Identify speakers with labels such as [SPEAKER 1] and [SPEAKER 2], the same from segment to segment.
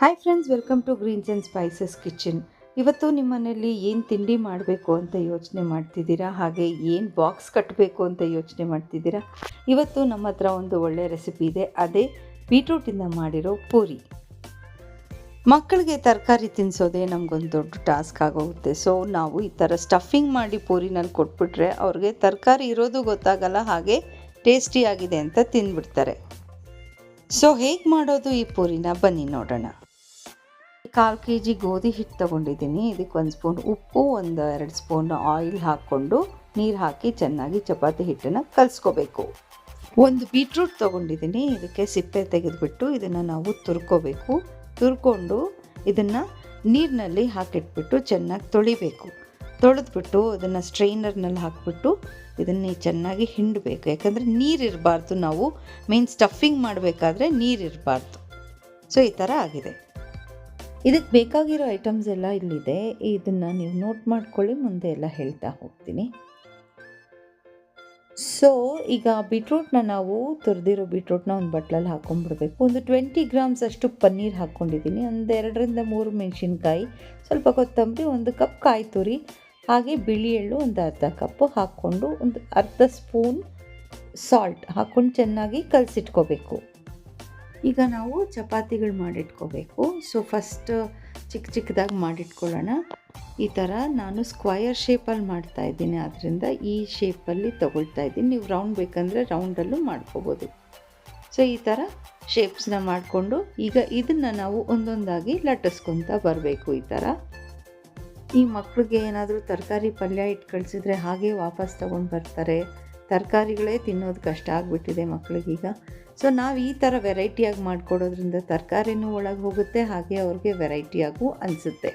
[SPEAKER 1] Hi friends, welcome to Greens and Spices Kitchen. ಇವತ್ತು ನಿಮ್ಮ ಮನೆಯಲ್ಲಿ ಏನು ತಿಂಡಿ ಮಾಡಬೇಕು ಅಂತ ಯೋಚನೆ ಮಾಡ್ತಿದ್ದೀರಾ, ಹಾಗೆ ಏನು ಬಾಕ್ಸ್ ಕಟ್ಟಬೇಕು ಅಂತ ಯೋಚನೆ ಮಾಡ್ತಿದ್ದೀರಾ. ಇವತ್ತು ನಮ್ಮ ಹತ್ರ ಒಂದು ಒಳ್ಳೆಯ ರೆಸಿಪಿ ಇದೆ, ಅದೇ ಬೀಟ್ರೂಟಿಂದ ಮಾಡಿರೋ ಪೂರಿ. ಮಕ್ಕಳಿಗೆ ತರಕಾರಿ ತಿನ್ನಿಸೋದೇ ನಮಗೊಂದು ದೊಡ್ಡ ಟಾಸ್ಕ್ ಆಗೋಗುತ್ತೆ. ಸೊ ನಾವು ಈ ಥರ ಸ್ಟಫಿಂಗ್ ಮಾಡಿ ಪೂರಿನಲ್ಲಿ ಕೊಟ್ಬಿಟ್ರೆ ಅವ್ರಿಗೆ ತರಕಾರಿ ಇರೋದು ಗೊತ್ತಾಗಲ್ಲ, ಹಾಗೆ ಟೇಸ್ಟಿಯಾಗಿದೆ ಅಂತ ತಿಂದ್ಬಿಡ್ತಾರೆ. ಸೊ ಹೇಗೆ ಮಾಡೋದು ಈ ಪೂರಿನ ಬನ್ನಿ ನೋಡೋಣ. 1/4 kg ಗೋಧಿ ಹಿಟ್ಟು ತೊಗೊಂಡಿದ್ದೀನಿ. ಇದಕ್ಕೆ 1 ಸ್ಪೂನ್ ಉಪ್ಪು, 2 ಸ್ಪೂನ್ ಆಯಿಲ್ ಹಾಕ್ಕೊಂಡು ನೀರು ಹಾಕಿ ಚೆನ್ನಾಗಿ ಚಪಾತಿ ಹಿಟ್ಟನ್ನು ಕಲಿಸ್ಕೋಬೇಕು. 1 ಬೀಟ್ರೂಟ್ ತೊಗೊಂಡಿದ್ದೀನಿ. ಇದಕ್ಕೆ ಸಿಪ್ಪೆ ತೆಗೆದುಬಿಟ್ಟು ಇದನ್ನು ನಾವು ತುರ್ಕೋಬೇಕು. ತುರ್ಕೊಂಡು ಇದನ್ನು ನೀರಿನಲ್ಲಿ ಹಾಕಿಟ್ಬಿಟ್ಟು ಚೆನ್ನಾಗಿ ತೊಳಿಬೇಕು. ತೊಳೆದ್ಬಿಟ್ಟು ಅದನ್ನು ಸ್ಟ್ರೈನರ್ನಲ್ಲಿ ಹಾಕಿಬಿಟ್ಟು ಇದನ್ನು ಚೆನ್ನಾಗಿ ಹಿಂಡಬೇಕು. ಯಾಕಂದರೆ ನೀರಿರಬಾರ್ದು, ನಾವು ಮೇನ್ ಸ್ಟಫಿಂಗ್ ಮಾಡಬೇಕಾದ್ರೆ ನೀರಿರಬಾರ್ದು. ಸೊ ಈ ಥರ ಆಗಿದೆ. ಇದಕ್ಕೆ ಬೇಕಾಗಿರೋ ಐಟಮ್ಸ್ ಎಲ್ಲ ಇಲ್ಲಿದೆ, ಇದನ್ನು ನೀವು ನೋಟ್ ಮಾಡ್ಕೊಳ್ಳಿ, ಮುಂದೆ ಎಲ್ಲ ಹೇಳ್ತಾ ಹೋಗ್ತೀನಿ. ಸೊ ಈಗ ಬೀಟ್ರೂಟ್ನ ನಾವು ತುರಿದಿರೋ ಬೀಟ್ರೂಟ್ನ ಒಂದು ಬಟ್ಲಲ್ಲಿ ಹಾಕ್ಕೊಂಡ್ಬಿಡ್ಬೇಕು. ಒಂದು 20 ಗ್ರಾಮ್ಸ್ ಅಷ್ಟು ಪನ್ನೀರ್ ಹಾಕ್ಕೊಂಡಿದ್ದೀನಿ. ಒಂದು 2ರಿಂದ 3 ಮೆಣಸಿನ್ಕಾಯಿ, ಸ್ವಲ್ಪ ಕೊತ್ತಂಬರಿ, 1 ಕಪ್ ಕಾಯಿ ತುರಿ, ಹಾಗೆ ಬಿಳಿ ಎಳ್ಳು ಒಂದು ಅರ್ಧ ಕಪ್ಪು ಹಾಕ್ಕೊಂಡು ಒಂದು ಅರ್ಧ ಸ್ಪೂನ್ ಸಾಲ್ಟ್ ಹಾಕ್ಕೊಂಡು ಚೆನ್ನಾಗಿ ಕಲಸಿಟ್ಕೋಬೇಕು. ಈಗ ನಾವು ಚಪಾತಿಗಳು ಮಾಡಿಟ್ಕೋಬೇಕು. ಸೊ ಫಸ್ಟ್ ಚಿಕ್ಕದಾಗಿ ಮಾಡಿಟ್ಕೊಳ್ಳೋಣ. ಈ ಥರ ನಾನು ಸ್ಕ್ವಯರ್ ಶೇಪಲ್ಲಿ ಮಾಡ್ತಾಯಿದ್ದೀನಿ, ಆದ್ದರಿಂದ ಈ ಶೇಪಲ್ಲಿ ತೊಗೊಳ್ತಾ ಇದ್ದೀನಿ. ನೀವು ರೌಂಡ್ ಬೇಕಂದರೆ ರೌಂಡಲ್ಲೂ ಮಾಡ್ಕೋಬೋದು. ಸೊ ಈ ಥರ ಶೇಪ್ಸ್ನ ಮಾಡಿಕೊಂಡು ಈಗ ಇದನ್ನು ನಾವು ಒಂದೊಂದಾಗಿ ಲಟ್ಟಿಸ್ಕೊತಾ ಬರಬೇಕು. ಈ ಥರ ಈ ಮಕ್ಕಳಿಗೆ ಏನಾದರೂ ತರಕಾರಿ ಪಲ್ಯ ಇಟ್ಟು ಕಳಿಸಿದ್ರೆ ಹಾಗೆ ವಾಪಸ್ ತೊಗೊಂಡು ಬರ್ತಾರೆ. ತರಕಾರಿಗಳೇ ತಿನ್ನೋದು ಕಷ್ಟ ಆಗಿಬಿಟ್ಟಿದೆ ಮಕ್ಕಳಿಗೀಗ. ಸೊ ನಾವು ಈ ಥರ ವೆರೈಟಿಯಾಗಿ ಮಾಡಿಕೊಡೋದ್ರಿಂದ ತರಕಾರಿನೂ ಒಳಗೆ ಹೋಗುತ್ತೆ, ಹಾಗೆ ಅವ್ರಿಗೆ ವೆರೈಟಿಯಾಗೂ ಅನಿಸುತ್ತೆ.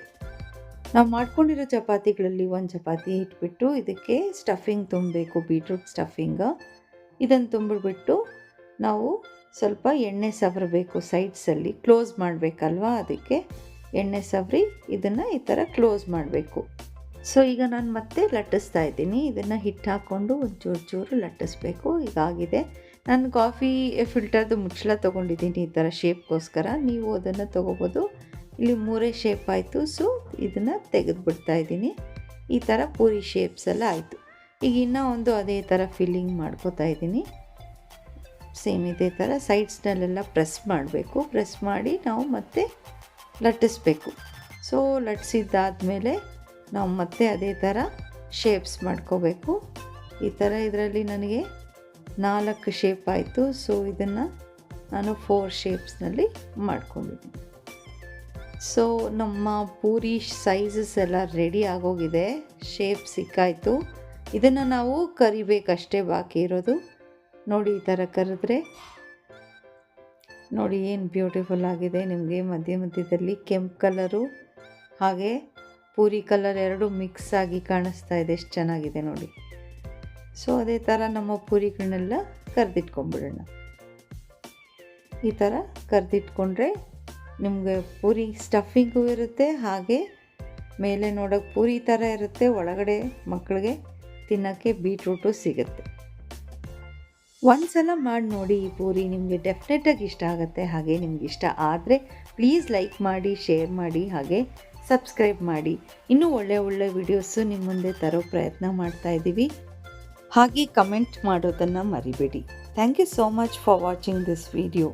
[SPEAKER 1] ನಾವು ಮಾಡ್ಕೊಂಡಿರೋ ಚಪಾತಿಗಳಲ್ಲಿ ಒಂದು ಚಪಾತಿ ಇಟ್ಬಿಟ್ಟು ಇದಕ್ಕೆ ಸ್ಟಫಿಂಗ್ ತುಂಬಬೇಕು, ಬೀಟ್ರೂಟ್ ಸ್ಟಫಿಂಗ್. ಇದನ್ನು ತುಂಬಿಬಿಟ್ಟು ನಾವು ಸ್ವಲ್ಪ ಎಣ್ಣೆ ಸವರಬೇಕು. ಸೈಡ್ಸಲ್ಲಿ ಕ್ಲೋಸ್ ಮಾಡಬೇಕಲ್ವ, ಅದಕ್ಕೆ ಎಣ್ಣೆ ಸವರಿ ಇದನ್ನು ಈ ಥರ ಕ್ಲೋಸ್ ಮಾಡಬೇಕು. ಸೊ ಈಗ ನಾನು ಮತ್ತೆ ಲಟ್ಟಿಸ್ತಾ ಇದ್ದೀನಿ. ಇದನ್ನು ಹಿಟ್ಟು ಹಾಕ್ಕೊಂಡು ಒಂದು ಚೂರು ಲಟ್ಟಿಸ್ಬೇಕು. ಈಗಾಗಿದೆ. ನಾನು ಕಾಫಿ ಫಿಲ್ಟರ್ದು ಮುಚ್ಚಳ ತೊಗೊಂಡಿದ್ದೀನಿ ಈ ಥರ ಶೇಪ್ಗೋಸ್ಕರ. ನೀವು ಅದನ್ನು ತೊಗೋಬೋದು. ಇಲ್ಲಿ 3 ಶೇಪ್ ಆಯಿತು. ಸೊ ಇದನ್ನು ತೆಗೆದುಬಿಡ್ತಾ ಇದ್ದೀನಿ. ಈ ಥರ ಪೂರಿ ಶೇಪ್ಸ್ ಎಲ್ಲ ಆಯಿತು. ಈಗ ಇನ್ನೂ ಒಂದು ಅದೇ ಥರ ಫಿಲ್ಲಿಂಗ್ ಮಾಡ್ಕೋತಾ ಇದ್ದೀನಿ. ಸೇಮ್ ಇದೇ ಥರ ಸೈಡ್ಸ್ನಲ್ಲೆಲ್ಲ ಪ್ರೆಸ್ ಮಾಡಬೇಕು. ಪ್ರೆಸ್ ಮಾಡಿ ನಾವು ಮತ್ತೆ ಲಟ್ಟಿಸ್ಬೇಕು. ಸೊ ಲಟ್ಟಿಸಿದ್ದಾದಮೇಲೆ ನಾವು ಮತ್ತೆ ಅದೇ ಥರ ಶೇಪ್ಸ್ ಮಾಡ್ಕೋಬೇಕು. ಈ ಥರ ಇದರಲ್ಲಿ ನನಗೆ 4 ಶೇಪ್ ಆಯಿತು. ಸೊ ಇದನ್ನು ನಾನು 4 ಶೇಪ್ಸ್ನಲ್ಲಿ ಮಾಡ್ಕೊಂಡಿದ್ದೀನಿ. ಸೊ ನಮ್ಮ ಪೂರಿ ಸೈಜಸ್ ಎಲ್ಲ ರೆಡಿ ಆಗೋಗಿದೆ. ಶೇಪ್ ಸಿಕ್ಕಾಯಿತು. ಇದನ್ನು ನಾವು ಕರಿಬೇಕಷ್ಟೇ ಬಾಕಿ ಇರೋದು. ನೋಡಿ ಈ ಥರ ಕರೆದ್ರೆ ನೋಡಿ ಏನು ಬ್ಯೂಟಿಫುಲ್ ಆಗಿದೆ. ನಿಮಗೆ ಮಧ್ಯದಲ್ಲಿ ಕೆಂಪು ಕಲರು ಹಾಗೆ ಪೂರಿ ಕಲರ್ ಎರಡೂ ಮಿಕ್ಸ್ ಆಗಿ ಕಾಣಿಸ್ತಾ ಇದೆ. ಎಷ್ಟು ಚೆನ್ನಾಗಿದೆ ನೋಡಿ. ಸೊ ಅದೇ ಥರ ನಮ್ಮ ಪೂರಿಗಳನ್ನೆಲ್ಲ ಕರೆದಿಟ್ಕೊಂಡ್ಬಿಡೋಣ. ಈ ಥರ ಕರೆದಿಟ್ಕೊಂಡ್ರೆ ನಿಮಗೆ ಪೂರಿ ಸ್ಟಫಿಂಗು ಇರುತ್ತೆ, ಹಾಗೆ ಮೇಲೆ ನೋಡೋಕ್ಕೆ ಪೂರಿ ಥರ ಇರುತ್ತೆ, ಒಳಗಡೆ ಮಕ್ಕಳಿಗೆ ತಿನ್ನೋಕ್ಕೆ ಬೀಟ್ರೂಟು ಸಿಗುತ್ತೆ. ಒಂದ್ಸಲ ಮಾಡಿ ನೋಡಿ ಈ ಪೂರಿ, ನಿಮಗೆ ಡೆಫಿನೆಟಾಗಿ ಇಷ್ಟ ಆಗುತ್ತೆ. ಹಾಗೆ ನಿಮ್ಗೆ ಇಷ್ಟ ಆದರೆ ಪ್ಲೀಸ್ ಲೈಕ್ ಮಾಡಿ, ಶೇರ್ ಮಾಡಿ, ಹಾಗೆ ಸಬ್ಸ್ಕ್ರೈಬ್ ಮಾಡಿ. ಇನ್ನೂ ಒಳ್ಳೆ ವಿಡಿಯೋಸು ನಿಮ್ಮ ಮುಂದೆ ತರೋ ಪ್ರಯತ್ನ ಮಾಡ್ತಾಯಿದ್ದೀವಿ. ಹಾಗೆ ಕಮೆಂಟ್ ಮಾಡೋದನ್ನು ಮರಿಬೇಡಿ. Thank you so much for watching this video.